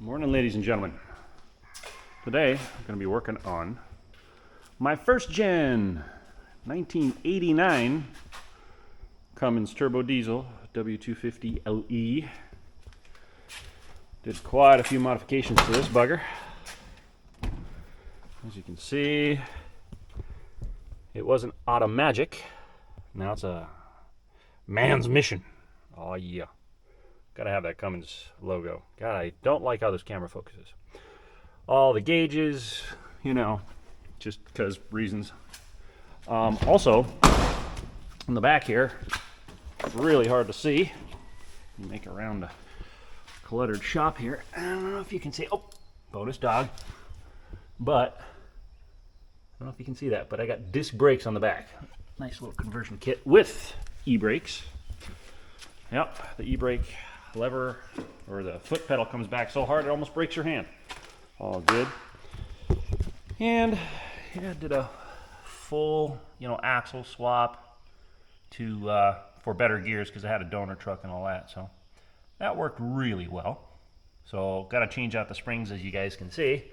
Morning, ladies and gentlemen. Today I'm going to be working on my first gen 1989 Cummins turbo diesel W250 LE. Did quite a few modifications to this bugger. As you can see, it wasn't automagic. Now it's a man's mission. Oh yeah. Gotta have that Cummins logo. God, I don't like how this camera focuses. All the gauges, you know, just because reasons. Also, in the back here, it's really hard to see. Make around a cluttered shop here. I don't know if you can see. Oh, bonus dog. But I don't know if you can see that, but I got disc brakes on the back. Nice little conversion kit with e-brakes. Yep, the e-brake lever or the foot pedal comes back so hard it almost breaks your hand. All good. And yeah, did a full, axle swap to for better gears because I had a donor truck and all that. So that worked really well. So got to change out the springs, as you guys can see.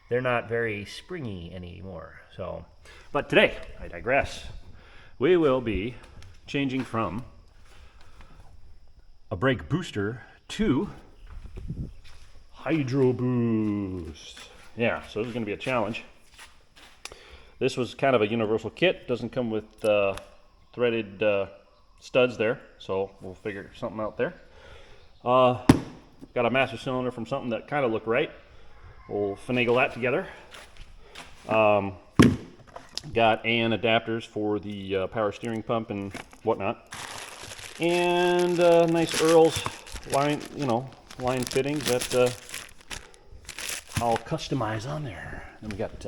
They're not very springy anymore. So, but today, I digress. We will be changing from a brake booster to Hydroboost. Yeah, so this is going to be a challenge. This was kind of a universal kit. Doesn't come with threaded studs there, so we'll figure something out there. Got a master cylinder from something that kind of looked right. We'll finagle that together. Got AN adapters for the power steering pump and whatnot. And nice Earl's line, line fittings that I'll customize on there. And we got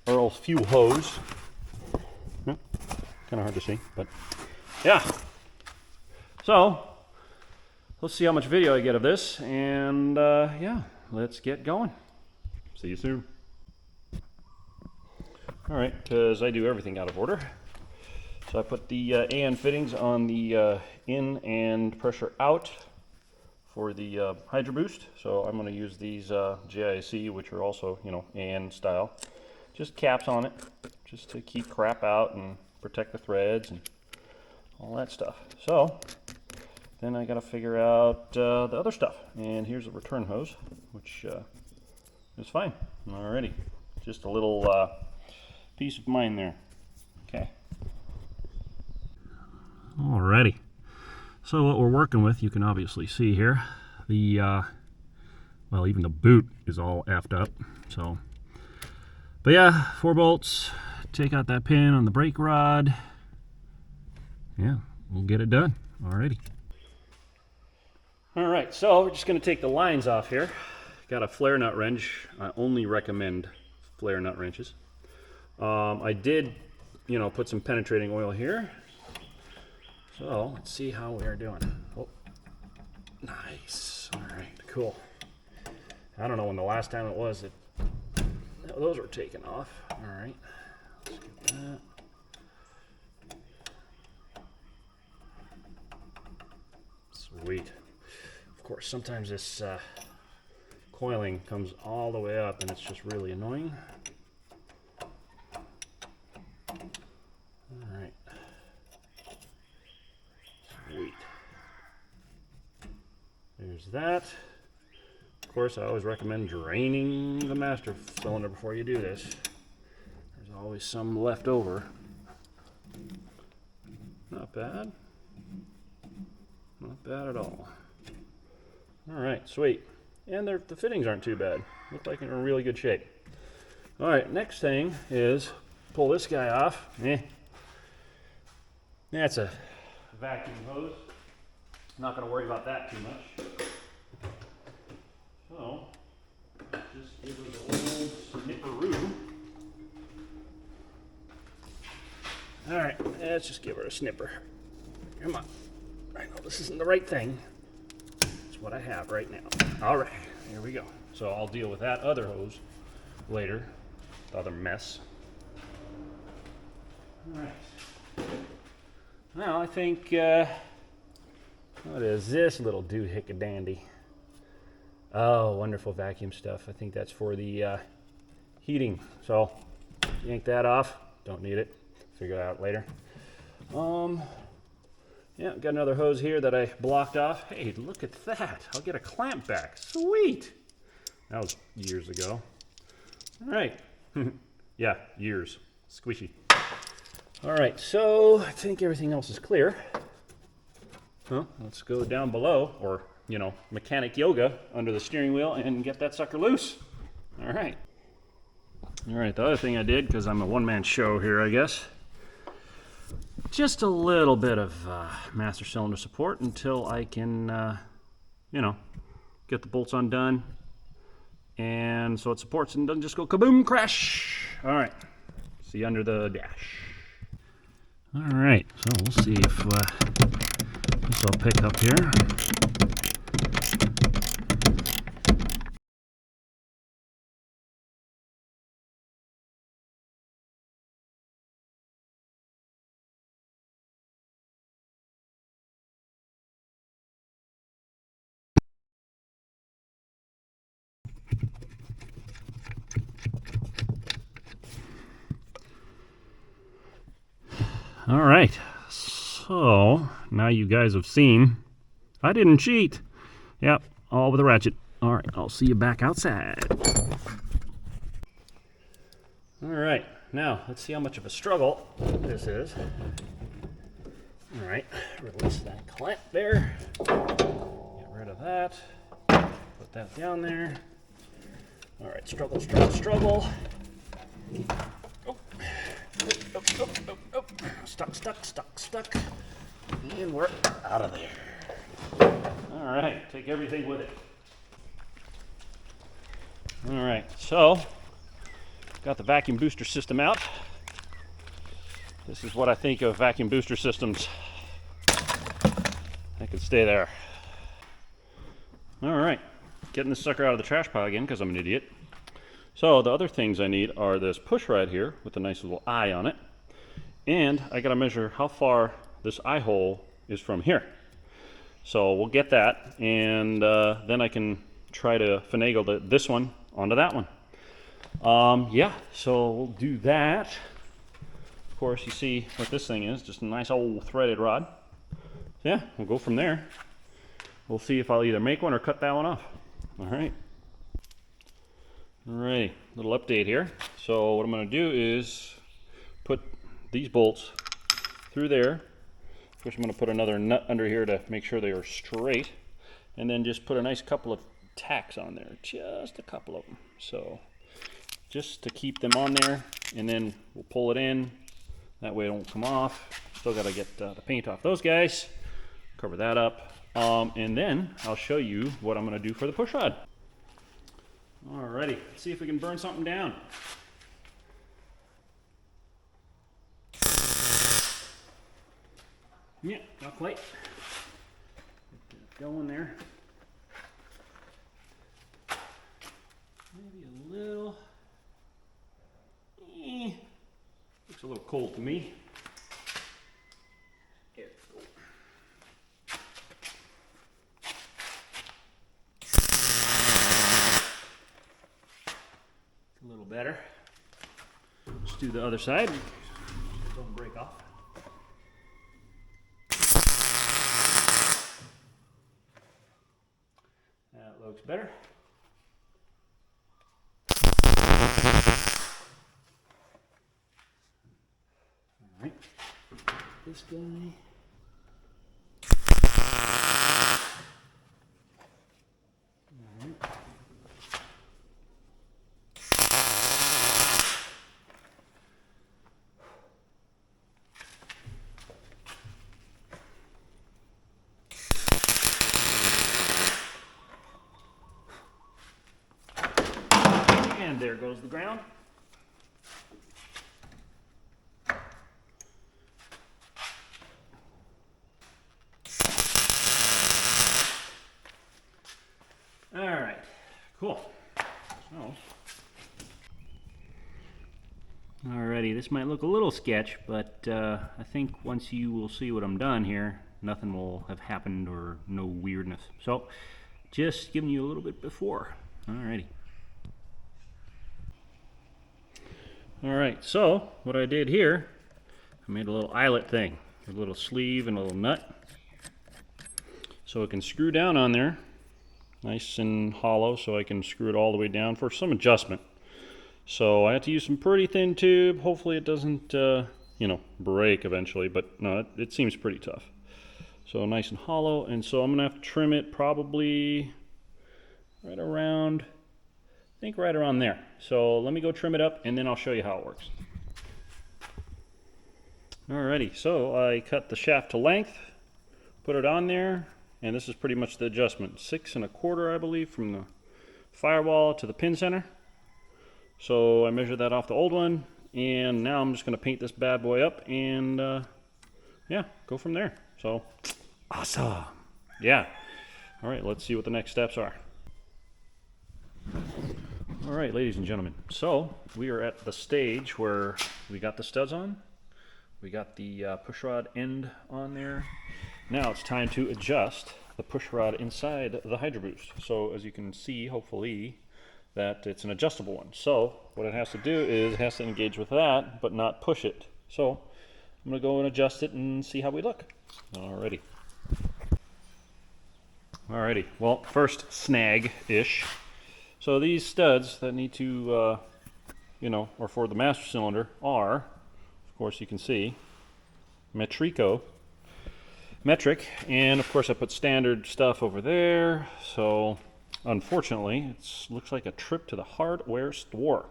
Earl's fuel hose. Kind of hard to see, but yeah. So let's see how much video I get of this, and yeah, let's get going. See you soon. All right, because I do everything out of order. So I put the AN fittings on the in and pressure out for the Hydroboost. So I'm going to use these GIC, which are also, AN style. Just caps on it, just to keep crap out and protect the threads and all that stuff. So then I got to figure out the other stuff. And here's a return hose, which is fine. Alrighty, just a little peace of mind there. Okay. Alrighty, so what we're working with, you can obviously see here, the well, even the boot is all effed up. So, but yeah, 4 bolts. Take out that pin on the brake rod. Yeah, we'll get it done. Alrighty. All right, so we're just going to take the lines off here. Got a flare nut wrench. I only recommend flare nut wrenches. I did, put some penetrating oil here. So let's see how we are doing. Oh, nice. All right, cool. I don't know when the last time it was that those were taken off. All right, let's get that. Sweet. Of course, sometimes this coiling comes all the way up and it's just really annoying. There's that. Of course, I always recommend draining the master cylinder before you do this. There's always some left over. Not bad. Not bad at all. All right, sweet. And the fittings aren't too bad. Look like they're in really good shape. All right, next thing is pull this guy off. That's a vacuum hose. Not going to worry about that too much. So, just give it a little snipperoo. Alright, let's just give her a snipper. Come on. I know this isn't the right thing. It's what I have right now. Alright, here we go. So I'll deal with that other hose later. The other mess. Alright. Now I think, what is this little doohickey-dandy? Oh, wonderful vacuum stuff. I think that's for the heating. So yank that off. Don't need it. Figure it out later. Yeah, got another hose here that I blocked off. Hey, look at that. I'll get a clamp back. Sweet. That was years ago. All right. Yeah, years. Squishy. All right, so I think everything else is clear. Well, let's go down below, or, you know, mechanic yoga under the steering wheel and get that sucker loose. All right. All right, the other thing I did, because I'm a one-man show here, I guess, just a little bit of master cylinder support until I can, you know, get the bolts undone. And so it supports and doesn't just go kaboom, crash. All right, see under the dash. All right, so we'll see if this will pick up here. All right, so now you guys have seen I didn't cheat. Yep, all with a ratchet. All right, I'll see you back outside. All right, now let's see how much of a struggle this is. All right, release that clamp there. Get rid of that. Put that down there. All right, struggle, struggle, struggle. Oh. Oh, oh, oh, oh. Stuck, stuck, stuck, stuck. And we're out of there. All right, take everything with it. All right, so got the vacuum booster system out. This is what I think of vacuum booster systems. I could stay there. All right, getting this sucker out of the trash pile again because I'm an idiot. So the other things I need are this push rod here with a nice little eye on it. And I gotta measure how far this eye hole is from here. So we'll get that, and then I can try to finagle this one onto that one. Yeah, so we'll do that. Of course, you see what this thing is, just a nice old threaded rod. So yeah, we'll go from there. We'll see if I'll either make one or cut that one off. All right. All right, little update here. So what I'm gonna do is put these bolts through there. First I'm going to put another nut under here to make sure they are straight, and then just put a nice couple of tacks on there, just a couple of them, so just to keep them on there, and then we'll pull it in, that way it won't come off. Still got to get the paint off those guys, cover that up, and then I'll show you what I'm going to do for the push rod. Alrighty, let's see if we can burn something down. Yeah, not quite. Get that going there. Maybe a little. Looks a little cold to me. There we go. It's a little better. Let's do the other side. Don't break off. That looks better. All right, this guy. All right. And there goes the ground. All right, cool. So, alrighty, this might look a little sketch, but I think once you will see what I'm done here, nothing will have happened or no weirdness. So Just giving you a little bit before. Alrighty. Alright, so what I did here, I made a little eyelet thing, a little sleeve and a little nut. So it can screw down on there, nice and hollow, so I can screw it all the way down for some adjustment. So I have to use some pretty thin tube. Hopefully it doesn't, break eventually, but no, it seems pretty tough. So nice and hollow, and so I'm gonna have to trim it probably right around, I think right around there. So let me go trim it up and then I'll show you how it works. Alrighty, so I cut the shaft to length, put it on there, and this is pretty much the adjustment. 6 1/4, I believe, from the firewall to the pin center. So I measured that off the old one, and now I'm just gonna paint this bad boy up and yeah, go from there. So awesome. Yeah. Alright, let's see what the next steps are. Alright, ladies and gentlemen, so we are at the stage where we got the studs on, we got the pushrod end on there. Now it's time to adjust the pushrod inside the Hydroboost. So as you can see, hopefully, that it's an adjustable one. So what it has to do is it has to engage with that, but not push it. So I'm gonna go and adjust it and see how we look. Alrighty. Alrighty, well, first snag-ish. So these studs that need to, or for the master cylinder are, of course you can see, metric, and of course I put standard stuff over there. So unfortunately, it looks like a trip to the hardware store.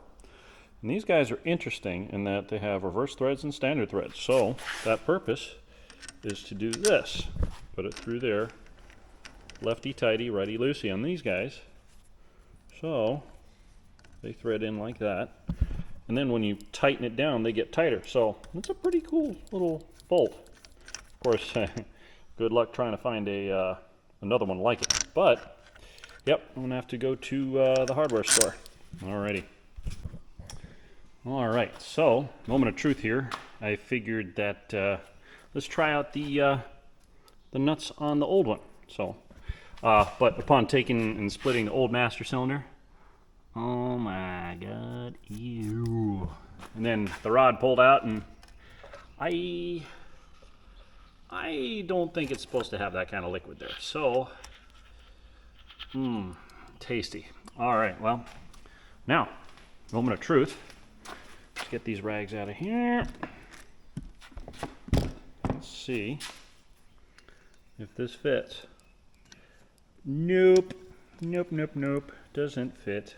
And these guys are interesting in that they have reverse threads and standard threads. So that purpose is to do this. Put it through there, lefty tighty, righty loosey on these guys. So they thread in like that. And then when you tighten it down, they get tighter. So it's a pretty cool little bolt. Of course, good luck trying to find another one like it. But, yep, I'm going to have to go to the hardware store. Alrighty. Alright, so, moment of truth here. I figured that let's try out the nuts on the old one. So, but upon taking and splitting the old master cylinder, oh my god, ew. And then the rod pulled out, and I don't think it's supposed to have that kind of liquid there. So, tasty. Alright, well, now, moment of truth. Let's get these rags out of here. Let's see if this fits. Nope. Nope. Doesn't fit.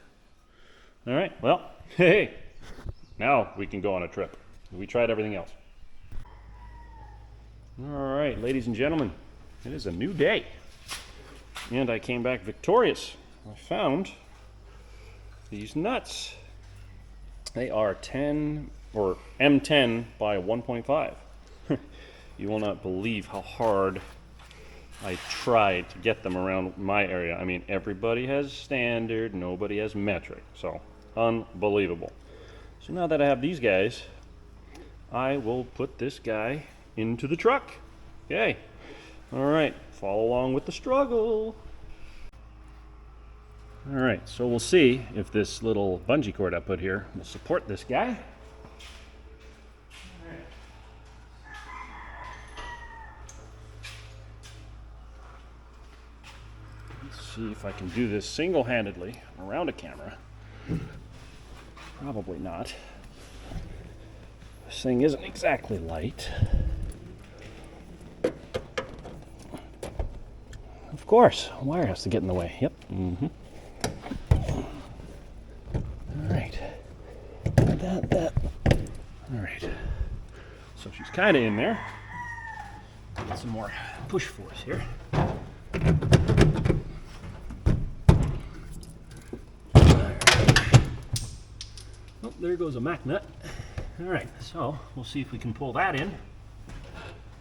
Alright, well, hey, now we can go on a trip. We tried everything else. Alright, ladies and gentlemen, it is a new day. And I came back victorious. I found these nuts. They are 10 or M10 by 1.5. You will not believe how hard I tried to get them around my area. I mean, everybody has standard, nobody has metric. So, unbelievable. So now that I have these guys, I will put this guy into the truck. Yay. Alright, follow along with the struggle. Alright, so we'll see if this little bungee cord I put here will support this guy. See if I can do this single-handedly around a camera. Probably not. This thing isn't exactly light. Of course, a wire has to get in the way. Yep. Alright. That. Alright. So she's kind of in there. Get some more push force here. Oh, there goes a Mac nut. Alright, so we'll see if we can pull that in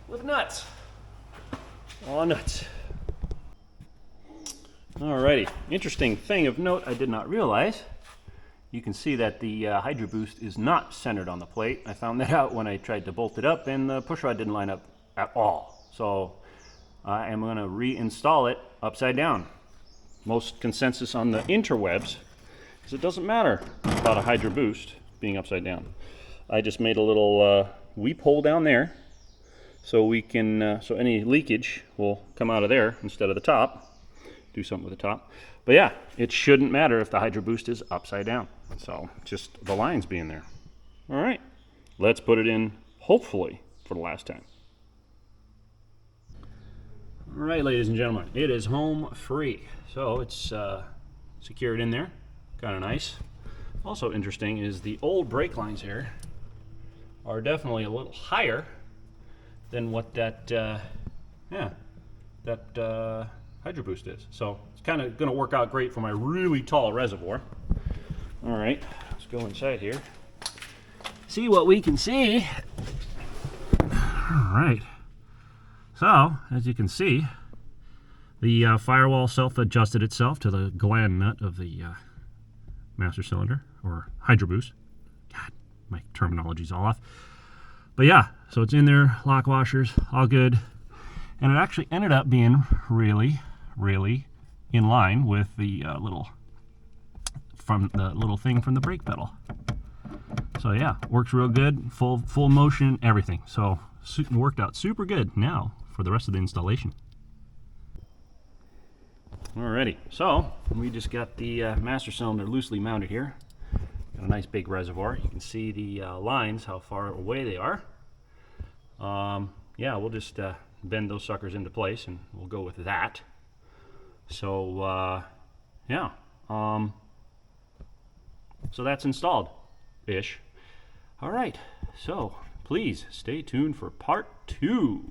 with nuts. Aw, nuts. Alrighty, interesting thing of note I did not realize. You can see that the Hydroboost is not centered on the plate. I found that out when I tried to bolt it up, and the pushrod didn't line up at all. So I am going to reinstall it upside down. most consensus on the interwebs is it doesn't matter about a Hydroboost being upside down. I just made a little weep hole down there so we can so any leakage will come out of there instead of the top. Do something with the top. But yeah, it shouldn't matter if the Hydroboost is upside down. So just the lines being there. All right, let's put it in, hopefully, for the last time. All right, ladies and gentlemen, it is home free. So it's secured in there, kind of nice. Also interesting is the old brake lines here are definitely a little higher than what that, Hydroboost is. So it's kind of going to work out great for my really tall reservoir. All right, let's go inside here. See what we can see. All right. So, as you can see, the firewall self-adjusted itself to the gland nut of the master cylinder, or Hydroboost. God, my terminology's all off. But yeah, so it's in there, lock washers, all good. And it actually ended up being really, really in line with the little thing from the brake pedal. So yeah, works real good, full motion, everything. So it worked out super good. Now for the rest of the installation. Alrighty, so we just got the master cylinder loosely mounted here. Got a nice big reservoir. You can see the lines, how far away they are. Yeah, we'll just bend those suckers into place and we'll go with that. So yeah, so that's installed-ish. All right, so please stay tuned for part 2.